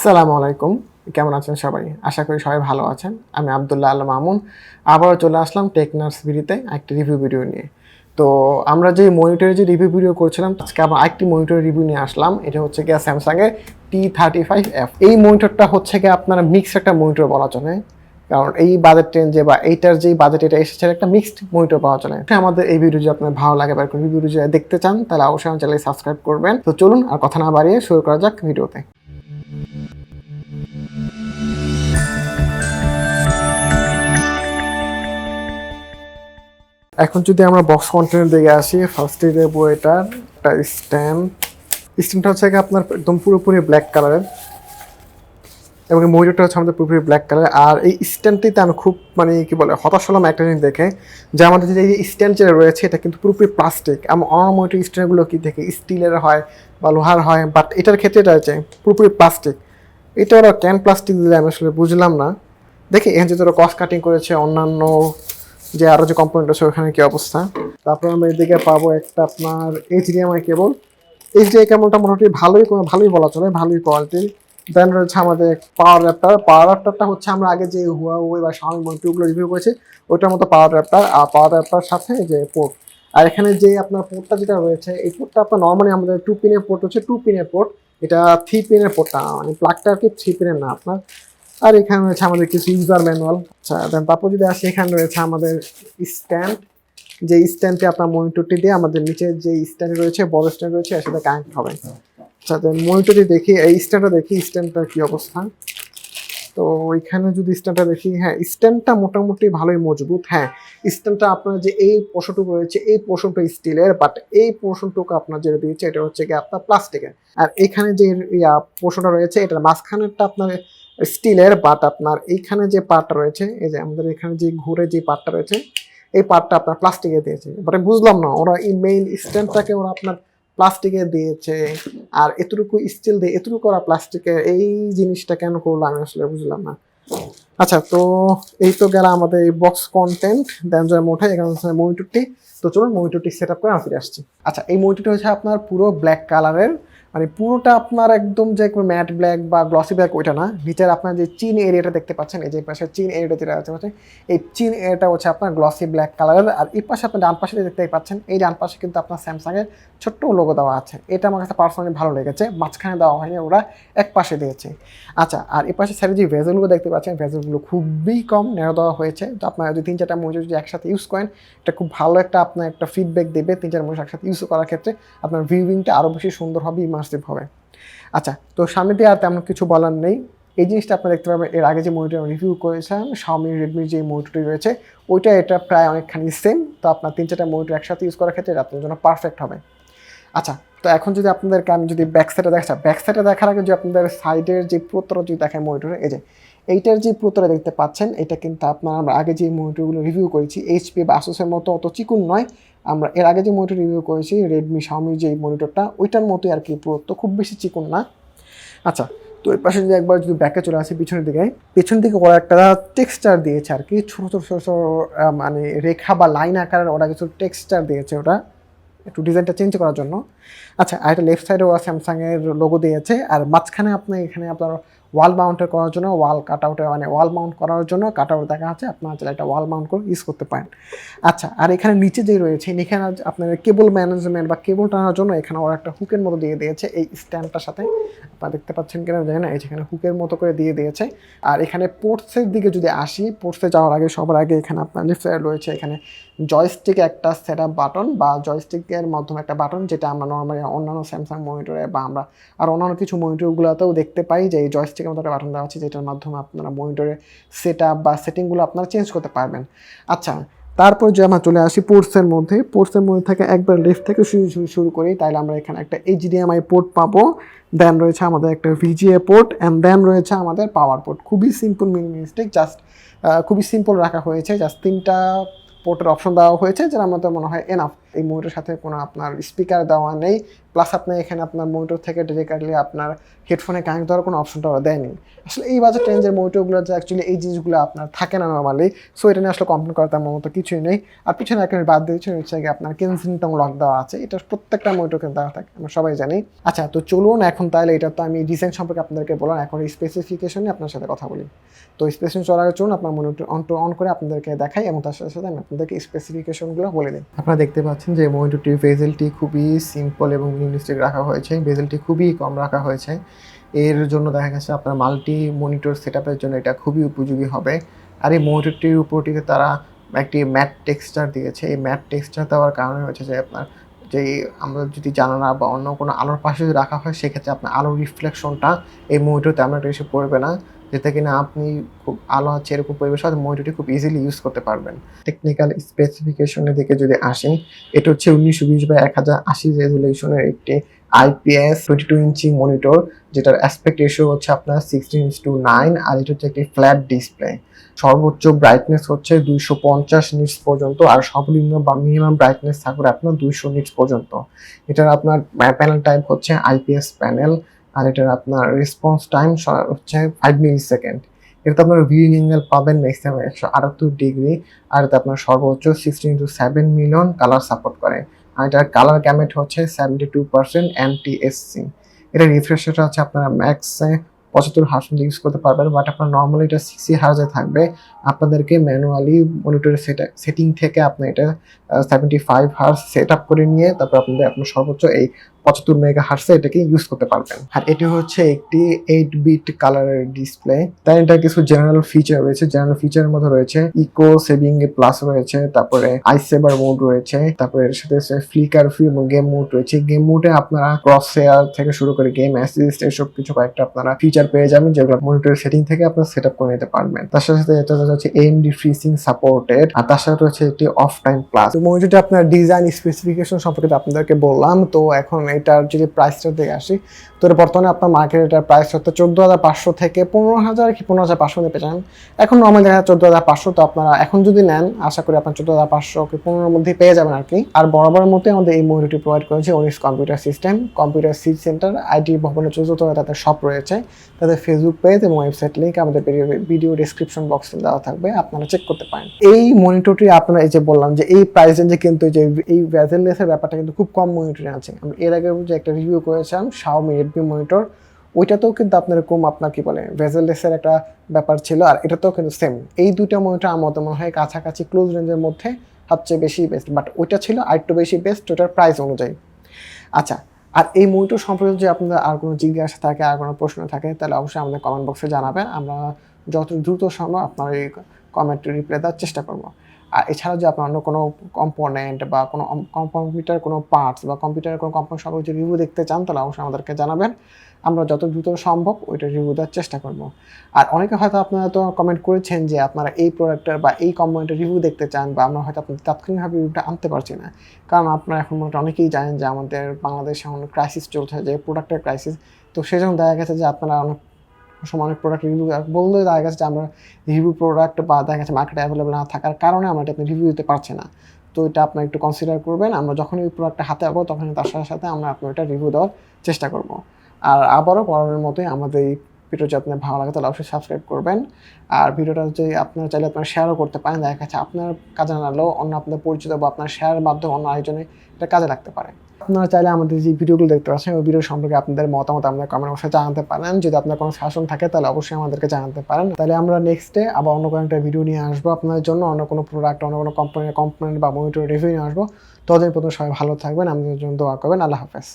আসসালামু আলাইকুম। কেমন আছেন সবাই? আশা করি সবাই ভালো আছেন। আমি আব্দুল্লাহ আল মামুন। আবারও চলে আসলাম technutsBD-তে একটি রিভিউ ভিডিও নিয়ে। তো আমরা যে মনিটরের যে রিভিউ ভিডিও করছিলাম, আজকে আবার আরেকটি মনিটরের রিভিউ নিয়ে আসলাম। এটা হচ্ছে গিয়ে Samsung এর T35f। এই মনিটরটা হচ্ছে গিয়ে আপনার মিক্সড একটা মনিটর বলা চলে। কারণ এই বাজেট রেঞ্জে বা এইটার যেই বাজেট এটা এসেছে একটা মিক্সড মনিটর পাওয়া চলে। আমাদের এই ভিডিও যদি আপনার ভালো লাগে বা রিভিউ যদি দেখতে চান তাহলে অবশ্যই আমার চ্যানেল সাবস্ক্রাইব করবেন। তো চলুন আর কথা না বাড়িয়ে শুরু করা যাক ভিডিওতে। এখন যদি আমরা বক্স কন্টেন্টের দিকে আসি, ফার্স্টে দেবো এটার একটা স্ট্যান্ডটা হচ্ছে আপনার একদম পুরোপুরি ব্ল্যাক কালারের এবং মনিটরটা হচ্ছে আমাদের পুরোপুরি ব্ল্যাক কালার। আর এই স্ট্যান্ডটিতে আমি খুব কি বলে হতাশ হলাম একটা জিনিস দেখে, যে আমাদের যে স্ট্যান্ড যেটা রয়েছে এটা কিন্তু পুরোপুরি প্লাস্টিক। আমার মনিটর স্ট্যান্ডগুলো কি দেখে স্টিলের হয় বা লোহার হয়, বাট এটার ক্ষেত্রে এটা হচ্ছে পুরোপুরি প্লাস্টিক। এটা ওরা ক্যান প্লাস্টিক দিলে আমি আসলে বুঝলাম না। দেখি এখানে যেহেতু ওরা কস্ট কাটিং করেছে, অন্যান্য যে আরও যে কম্পোনেন্ট আছে ওখানে কী অবস্থা। তারপর আমরা এদিকে পাবো একটা আপনার HDMI কেবল। HDMI কেবলটা মোটামুটি ভালোই বলা চলে, ভালোই কোয়ালিটির। দেন রয়েছে আমাদের পাওয়ার অ্যাডাপ্টারটা হচ্ছে আমরা আগে যে হুয়াওয়ে বা শাওমি মনিটরগুলো রিভিউ করেছি ওইটার মতো পাওয়ার অ্যাডাপ্টার। আর পাওয়ার অ্যাডাপ্টার সাথে যে পোর্ট, আর এখানে যে আপনার পোর্টটা যেটা রয়েছে এই পোর্টটা আপনার নর্মালি আমাদের 2 পিনের পোর্ট হচ্ছে, 2 পিনের পোর্ট। এটা 3 পিনের পোর্টটা, প্লাগটা আর কি 3 পিনের না আপনার। আর এখানে রয়েছে আমাদের কিছু ইউজার ম্যানুয়াল। আচ্ছা, দেন তারপর যদি আসি এখানে রয়েছে আমাদের স্ট্যান্ড, যে স্ট্যান্ডটি আপনার মনিটরটি দিয়ে আমাদের নিচে যে স্ট্যান্ড রয়েছে, বড় স্ট্যান্ড রয়েছে এর সাথে কানেক্ট হবে। আচ্ছা, দেন মনিটরটি দেখি, এই স্ট্যান্ডটা দেখি স্ট্যান্ডটার কি অবস্থা। তো ওইখানে যদি স্ট্যান্ডটা দেখি, হ্যাঁ স্ট্যান্ডটা মোটামুটি ভালোই মজবুত। হ্যাঁ, স্ট্যান্ডটা আপনার যে এই পোর্শনটুকু রয়েছে এই পোর্শনটা স্টিলের, বাট এই পোর্শনটুকু আপনার যেটা দিয়েছে এটা হচ্ছে কি আপনার প্লাস্টিকের। আর এখানে যে পোর্শনটা রয়েছে এটার মাঝখানেরটা আপনার স্টিলের, বাট আপনার এইখানে যে পার্টটা রয়েছে, এই যে আমাদের এখানে যে ঘুরে যে পার্টটা রয়েছে এই পার্টটা আপনার প্লাস্টিকে দিয়েছে। বাট বুঝলাম না ওরা এই মেইন স্ট্যান্ডটাকে ওরা আপনার প্লাস্টিকে দিয়েছে আর এতটুকু স্টিল দিয়ে এতটুকু করা প্লাস্টিকের, এই জিনিসটা কেন করলো আমি আসলে বুঝলাম না। আচ্ছা, তো এই তো গেল আমাদের এই বক্স কন্টেন্ট। দেন যার মোটা এখানে হচ্ছে মনিটরটি। তো চলুন মনিটরটি সেট আপ করে আমি ফিরে আসছি। আচ্ছা, এই মনিটরটি হচ্ছে আপনার পুরো ব্ল্যাক কালারের, পুরোটা আপনার একদম যে ম্যাট ব্ল্যাক বা গ্লসি ব্ল্যাক ওইটা না। নিচের আপনার যে চিন এরিয়াটা দেখতে পাচ্ছেন, এই যে পাশে চিন এরিয়াটা যেটা দেখতে পাচ্ছেন, এই চিন এরিয়াটা হচ্ছে আপনার গ্লসি ব্ল্যাক কালারের। আর এই পাশে আপনি ডান পাশে দেখতে পাচ্ছেন, এই ডান পাশে কিন্তু আপনার স্যামসাংয়ের ছোট্ট লোগো দেওয়া আছে। এটা আমার কাছে পার্সোনালি ভালো লেগেছে, মাঝখানে দেওয়া হয়নি, ওরা এক পাশে দিয়েছে। আচ্ছা, আর এই পাশে সাইডে যে ভেজেলগুলো দেখতে পাচ্ছেন, ভেজেলগুলো খুবই কম ন্যারো দেওয়া হয়েছে। তো আপনারা যদি 3-4টা মনিটর যদি একসাথে ইউজ করেন, এটা খুব ভালো আপনার একটা ফিডব্যাক দেবে। 3-4 মনিটর একসাথে ইউজ করার ক্ষেত্রে আপনার ভিউইংটা আরও বেশি সুন্দর হবে, ইমার্সিভ হবে। আচ্ছা, তো সামনে দিয়ে আর তেমন কিছু বলার নেই। এই জিনিসটা আপনারা দেখতে পাবেন, এর আগে যে মনিটর রিভিউ করেছিলাম শাওমি রেডমির যে মনিটরটি রয়েছে ওইটা এটা প্রায় অনেকখানি সেম। তো আপনার 3-4টা মনিটর একসাথে ইউজ করার ক্ষেত্রে আপনার জন্য পারফেক্ট হবে। আচ্ছা, তো এখন যদি আপনাদেরকে আমি যদি ব্যাক সাইডে দেখার আগে যদি আপনাদের সাইডের যে প্রতরা যদি দেখায় মনিটরে, এই যে এইটার যে প্রতরা দেখতে পাচ্ছেন এটা কিন্তু আপনার আমরা আগে যে মনিটরগুলো রিভিউ করেছি এইচপি বা আসুসের মতো অত চিকুন নয়। আমরা এর আগে যে মনিটর রিভিউ করেছি রেডমি শাওমি যে মনিটরটা ওইটার মতোই আর কি, পুরো খুব বেশি চিকুন না। আচ্ছা, তো এর পাশে যদি একবার যদি ব্যাকে চলে আসি পেছন দিকে ওরা একটা টেক্সচার দিয়েছে আর কি, ছোটো রেখা বা লাইন আকারের ওরা কিছু টেক্সচার দিয়েছে ওটা একটু ডিজাইনটা চেঞ্জ করার জন্য। আচ্ছা, আর এটা লেফট সাইডেও স্যামসাংয়ের লোগো দিয়েছে। আর মাঝখানে এখানে আপনার ওয়াল মাউন্ট করার জন্য ওয়াল মাউন্ট করার জন্য কাট আউট দেখা আছে, আপনার একটা ওয়াল মাউন্ট করে ইউজ করতে পারেন। আচ্ছা, আর এখানে নিচে যে রয়েছে এখানে আপনার কেবল ম্যানেজমেন্ট বা কেবল টানার জন্য এখানে ওরা একটা হুকের মতো দিয়ে দিয়েছে এই স্ট্যান্ডটার সাথে। আপনারা দেখতে পাচ্ছেন কিনা জানি না, এই যেখানে হুকের মতো করে দিয়ে দিয়েছে। আর এখানে পোর্টসের দিকে যদি আসি, পোর্টসে যাওয়ার আগে সবার আগে এখানে আপনার লেফট সাইড রয়েছে এখানে জয়স্টিক একটা সেট আপ বাটন বা জয়স্টিকের মাধ্যমে একটা বাটন, যেটা আমরা নর্মালি অন্যান্য স্যামসাং মনিটরে বা আমরা আর অন্যান্য কিছু মনিটরগুলোতেও দেখতে পাই যে এই জয়স্টিকের মতো একটা বাটন দেওয়া আছে, যেটার মাধ্যমে আপনারা মনিটরে সেট আপ বা সেটিংগুলো আপনারা চেঞ্জ করতে পারবেন। আচ্ছা, তারপর যে আমরা চলে আসি পোর্টসের মধ্যে থেকে একবার লেফট থেকে শুরু করি, তাহলে আমরা এখানে একটা HDMI পোর্ট পাবো। দেন রয়েছে আমাদের একটা VGA পোর্ট অ্যান্ড দেন রয়েছে আমাদের পাওয়ার পোর্ট। খুবই সিম্পল, মিনিমালিস্টিক, খুবই সিম্পল রাখা হয়েছে। জাস্ট 3টা পোর্টের অপশন দেওয়া হয়েছে, যেটা আমাদের মনে হয় এনাফ। এই মনিটরের সাথে কোনো আপনার স্পিকার দেওয়া নেই, প্লাস আপনি এখানে আপনার মনিটর থেকে ডিরেক্টলি আপনার হেডফোনে কানেক্ট দেওয়ার কোনো অপশনটাও দেয়নি। আসলে এই বাজেট রেঞ্জের মনিটরগুলো যে অ্যাকচুয়ালি এই জিনিসগুলো আপনার থাকে না নর্মালি, সো এটা নিয়ে আসলে কমপ্লেন করার তেমন মতো কিছুই নেই। আর পিছনে একটা বাদ দিয়েছে হচ্ছে আপনার কেনসিংটন লক দেওয়া আছে, এটা প্রত্যেকটা মনিটর কিন্তু দেওয়া থাকে, আমরা সবাই জানি। আচ্ছা, তো চলুন এখন তাহলে এটা তো আমি ডিজাইন সম্পর্কে আপনাদেরকে বললাম, এখন স্পেসিফিকেশনে আপনার সাথে কথা বলি। তো স্পেসিফিকেশন চলার চলুন আপনার মনিটর অন করে আপনাদেরকে দেখাই এবং তার সাথে সাথে আমি আপনাদেরকে স্পেসিফিকেশনগুলো বলে দিই। আপনারা দেখতে পাচ্ছেন যে মনিটরটির বেজেলটি খুবই সিম্পল এবং মিনিমালিস্টিক রাখা হয়েছে, বেজেলটি খুবই কম রাখা হয়েছে। এর জন্য দেখা গেছে আপনার মাল্টি মনিটর সেটআপের জন্য এটা খুবই উপযোগী হবে। আর এই মনিটরটির উপরটিতে তারা একটি ম্যাট টেক্সচার দিয়েছে। এই ম্যাট টেক্সচার দেওয়ার কারণে হচ্ছে যে আপনার যেই আমরা যদি জানালা বা অন্য কোনো আলোর পাশে যদি রাখা হয় সেক্ষেত্রে আপনার আলোর রিফ্লেকশনটা এই মনিটর তেমন একটা এসে পড়বে না, যেটা কিনা আপনি খুব আলো আছে এরকম পরিবেশ হয়তো মনিটরটি খুব ইজিলি ইউজ করতে পারবেন। টেকনিক্যাল স্পেসিফিকেশনের দিকে যদি আসি, এটা হচ্ছে 1920x1080 রেজুলেশনের একটি IPS 22 ইঞ্চি মনিটর, যেটার অ্যাসপেক্ট রেশিও হচ্ছে আপনার 16:9, আর এটা হচ্ছে একটি ফ্ল্যাট ডিসপ্লে। সর্বোচ্চ ব্রাইটনেস হচ্ছে 250 নিটস পর্যন্ত, আর সর্বনিম্ন বা মিনিমাম ব্রাইটনেস থাকবে আপনার 200 নিটস পর্যন্ত। এটার আপনার প্যানেল টাইপ হচ্ছে IPS প্যানেল, আর এটার আপনার রেসপন্স টাইম হচ্ছে 5 মিলি সেকেন্ড। এটাতে আপনার ভিউইং অ্যাঙ্গেল পাবেন ম্যাক্সিমাম 178 ডিগ্রি, আর এতে আপনার সর্বোচ্চ 16:7 মিলিয়ন কালার সাপোর্ট করে। আর এটার কালার গ্যামেট হচ্ছে 72% NTSC। এটা রিফ্রেশ রেট হচ্ছে আপনারা ম্যাক্সে 75 হার্জ ইউজ করতে পারবেন, বাট আপনার নর্মালি এটা 60 হার্জে থাকবে। আপনাদেরকে ম্যানুয়ালি মনিটরের সেটিং থেকে আপনি এটা 75 হার্জ সেট আপ করে নিয়ে তারপর আপনার সর্বোচ্চ এই 75 মেগা হার্টসে এটাকে ইউজ করতে পারবেন। আর এটি হচ্ছে একটি 8 বিট কালারের ডিসপ্লে। তাই এটা কিছু জেনারেল ফিচার রয়েছে, জেনারেল ফিচারের মধ্যে রয়েছে ইকো সেভিং প্লাস রয়েছে, তারপরে আই সেভার মোড রয়েছে, তারপরে এর সাথে ফ্লিকার ফ্রি গেম মোড রয়েছে। গেম মোডে আপনারা ক্রস শেয়ার থেকে শুরু করে গেম অ্যাসিস্ট এসব কিছু কয়েকটা আপনারা ফিচার পেয়ে যাবেন, যেগুলো মনিটরের সেটিং থেকে আপনারা সেট আপ করে নিতে পারবেন। তার সাথে সাথে এটা হচ্ছে AMD ফ্রিজিং সাপোর্টেড, আর তার সাথে হচ্ছে একটি অফ টাইম প্লাস। তো মনিটরটি আপনার ডিজাইন স্পেসিফিকেশন সম্পর্কে আপনাদেরকে বললাম। তো এখন এটার যদি প্রাইসটা দেখে আসি, তো বর্তমানে আপনার মার্কেটে এটার প্রাইস হচ্ছে 14,500 থেকে 15,000 কি 15,500 পেয়ে যান। এখন নর্মাল দেখা যায় 14,500, তো আপনারা এখন যদি নেন আশা করি আপনার 14,500 কি 15-এর মধ্যে পেয়ে যাবেন আর কি। আর বরাবরের মধ্যে আমাদের এই মনিটরটি প্রোভাইড করেছে Anis computer system, computer city center, IT ভবনের 4th তাদের শপ রয়েছে। তাদের ফেসবুক পেজ এবং ওয়েবসাইট লিঙ্ক আমাদের ভিডিও ডেসক্রিপশন বক্সে দেওয়া থাকবে, আপনারা চেক করতে পারেন। এই মনিটরটি আপনারা এই যে বললাম যে এই প্রাইস রেঞ্জে কিন্তু যে এই বেজেললেসের ব্যাপারটা কিন্তু খুব কম মনিটরে আছে। আমরা এর আগে যে একটা রিভিউ করেছিলাম Xiaomi Redmi মনিটর, ওইটাতেও কিন্তু আপনার এরকম আপনার কি বলে বেজেললেসের একটা ব্যাপার ছিল, আর এটাতেও কিন্তু সেম। এই দুইটা মনিটর আমার মনে হয় কাছাকাছি ক্লোজ রেঞ্জের মধ্যে সবচেয়ে বেশি বেস্ট, বাট ওইটা ছিল আরেকটু বেশি বেস্ট ওটার প্রাইস অনুযায়ী। আচ্ছা, আর এই মনিটর সম্পর্কে যদি আপনাদের আর কোনো জিজ্ঞাসা থাকে, আর কোনো প্রশ্ন থাকে, তাহলে অবশ্যই আমাদের কমেন্ট বক্সে জানাবেন। আমরা যত দ্রুত সম্ভব আপনার এই কমেন্টে রিপ্লাই দেওয়ার চেষ্টা করবো। আর এছাড়াও যে আপনার অন্য কোনো কম্পোনেন্ট বা কোনো কম্পিউটার কোনো পার্টস বা কম্পিউটারের কোনো কম্পোনেন্ট সম্পর্কে যদি রিভিউ দেখতে চান, তাহলে অবশ্যই আমাদেরকে জানাবেন। আমরা যত দ্রুত সম্ভব ওইটা রিভিউ দেওয়ার চেষ্টা করবো। আর অনেকে হয়তো আপনারা তো কমেন্ট করেছেন যে আপনারা এই প্রোডাক্টের বা এই কম্পোনেন্টের রিভিউ দেখতে চান, বা আমরা হয়তো আপনাদের তাৎক্ষণিকভাবে রিভিউটা আনতে পারছি না, কারণ আপনারা এখন অনেকেই জানেন যে আমাদের বাংলাদেশে এখন ক্রাইসিস চলছে, যে প্রোডাক্টের ক্রাইসিস। তো সেজন্য দেখা গেছে যে আপনারা অনেক সময় অনেক প্রোডাক্ট রিভিউ বললেও দেখা গেছে যে আমরা রিভিউ প্রোডাক্ট বা দেখা গেছে মার্কেটে অ্যাভেলেবল না থাকার কারণে আমরা এটা রিভিউ দিতে পারছি না। তো এটা আপনার একটু কনসিডার করবেন। আমরা যখনই ওই প্রোডাক্টটা হাতে পাবো তখনই তার সাথে সাথে আমরা আপনার এটা রিভিউ দেওয়ার চেষ্টা করবো। আর আবারও পরের মতোই আমাদের এই ভিডিও যদি আপনার ভালো লাগে তাহলে অবশ্যই সাবস্ক্রাইব করবেন। আর ভিডিওটা যদি আপনারা চাইলে আপনারা শেয়ারও করতে পারেন, দেখা যাচ্ছে আপনার কাজে না লাগলেও অন্য আপনাদের পরিচিত বা আপনার শেয়ারের মাধ্যমে অন্য আরেকজনে এটা কাজে লাগতে পারে। আপনারা চাইলে আমাদের যে ভিডিওগুলো দেখতে পাচ্ছেন ওই ভিডিও সম্পর্কে আপনাদের মতামত আমাদের কমেন্ট বক্সে জানাতে পারেন। যদি আপনার কোনো সাজেশন থাকে তাহলে অবশ্যই আমাদেরকে জানাতে পারেন। তাহলে আমরা নেক্সটে আবার অন্য কোনো একটা ভিডিও নিয়ে আসবো আপনাদের জন্য, অন্য কোনো প্রোডাক্ট, অন্য কোনো কোম্পানির কম্পোনেন্ট বা মনিটর রিভিউ নিয়ে আসবো। ততদিন পর্যন্ত সবাই ভালো থাকবেন, আমাদের জন্য দোয়া করবেন। আল্লাহ হাফেজ।